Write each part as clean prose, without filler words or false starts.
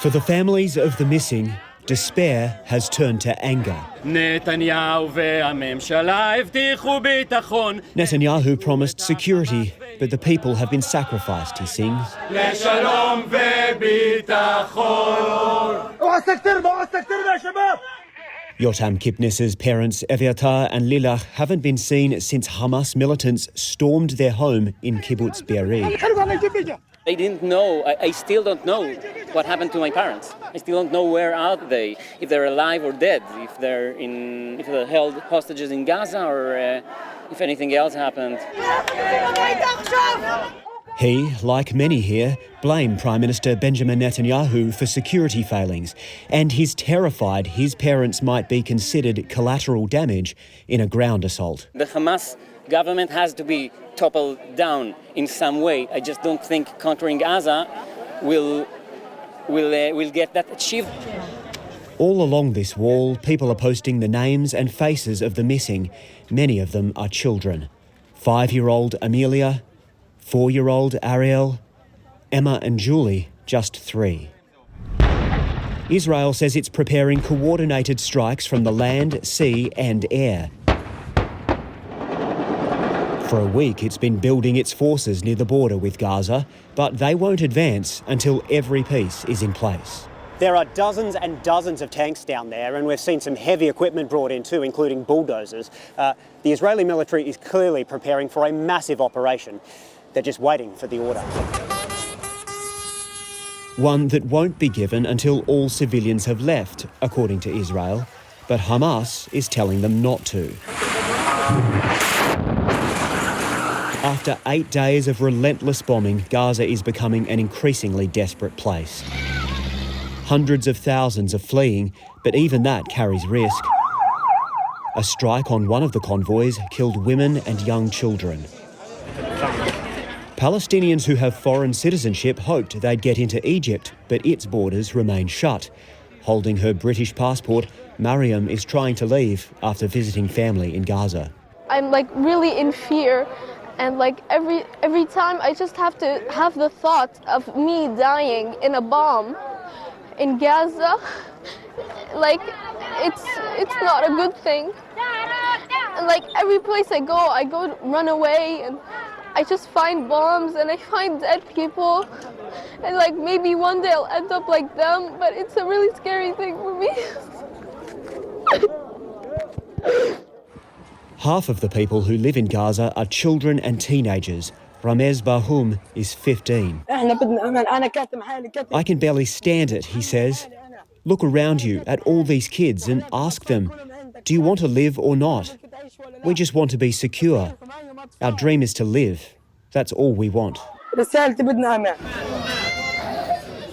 For the families of the missing, despair has turned to anger. Netanyahu promised security, but the people have been sacrificed, he sings. Yotam Kipnis's parents, Eviatar and Lilach, haven't been seen since Hamas militants stormed their home in Kibbutz Be'eri. I didn't know, I still don't know what happened to my parents. I still don't know where are they, if they're alive or dead, if they're held hostages in Gaza or if anything else happened. He, like many here, blamed Prime Minister Benjamin Netanyahu for security failings, and he's terrified his parents might be considered collateral damage in a ground assault. The Hamas government has to be toppled down in some way. I just don't think conquering Gaza will get that achieved. All along this wall, people are posting the names and faces of the missing. Many of them are children. 5-year-old Amelia, 4-year-old Ariel, Emma and Julie, just 3. Israel says it's preparing coordinated strikes from the land, sea and air. For a week, it's been building its forces near the border with Gaza, but they won't advance until every piece is in place. There are dozens and dozens of tanks down there, and we've seen some heavy equipment brought in too, including bulldozers. The Israeli military is clearly preparing for a massive operation. They're just waiting for the order. One that won't be given until all civilians have left, according to Israel. But Hamas is telling them not to. After 8 days of relentless bombing, Gaza is becoming an increasingly desperate place. Hundreds of thousands are fleeing, but even that carries risk. A strike on one of the convoys killed women and young children. Palestinians who have foreign citizenship hoped they'd get into Egypt, but its borders remain shut. Holding her British passport, Mariam is trying to leave after visiting family in Gaza. I'm really in fear, and every time I just have to have the thought of me dying in a bomb in Gaza. It's not a good thing. And every place I go to run away, and I just find bombs and I find dead people, and maybe one day I'll end up like them, but it's a really scary thing for me. Half of the people who live in Gaza are children and teenagers. Ramez Bahum is 15. I can barely stand it, he says. Look around you at all these kids and ask them, do you want to live or not? We just want to be secure. Our dream is to live. That's all we want.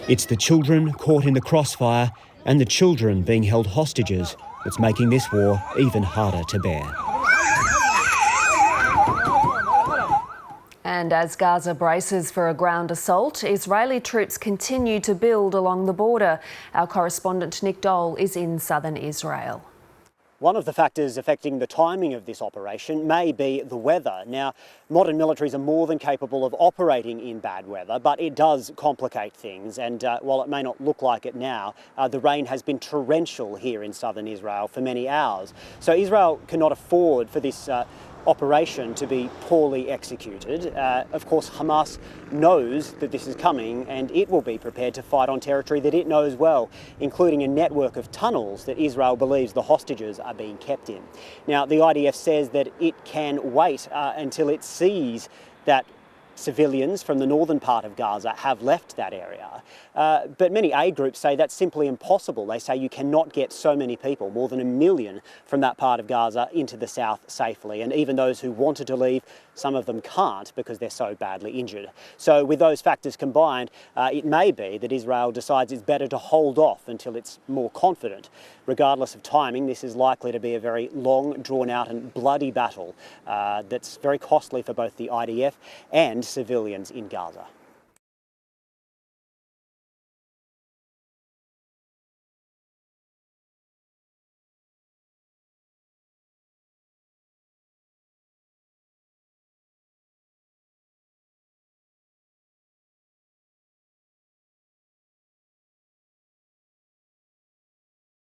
It's the children caught in the crossfire and the children being held hostages that's making this war even harder to bear. And as Gaza braces for a ground assault, Israeli troops continue to build along the border. Our correspondent Nick Dole is in southern Israel. One of the factors affecting the timing of this operation may be the weather. Now, modern militaries are more than capable of operating in bad weather, but it does complicate things. And while it may not look like it now, the rain has been torrential here in southern Israel for many hours. So Israel cannot afford for this operation to be poorly executed. Of course, Hamas knows that this is coming, and it will be prepared to fight on territory that it knows well, including a network of tunnels that Israel believes the hostages are being kept in. Now, the IDF says that it can wait until it sees that civilians from the northern part of Gaza have left that area. But many aid groups say that's simply impossible. They say you cannot get so many people, more than 1 million, from that part of Gaza into the south safely. And even those who wanted to leave, some of them can't because they're so badly injured. So with those factors combined, it may be that Israel decides it's better to hold off until it's more confident. Regardless of timing, this is likely to be a very long, drawn-out and bloody battle that's very costly for both the IDF and civilians in Gaza.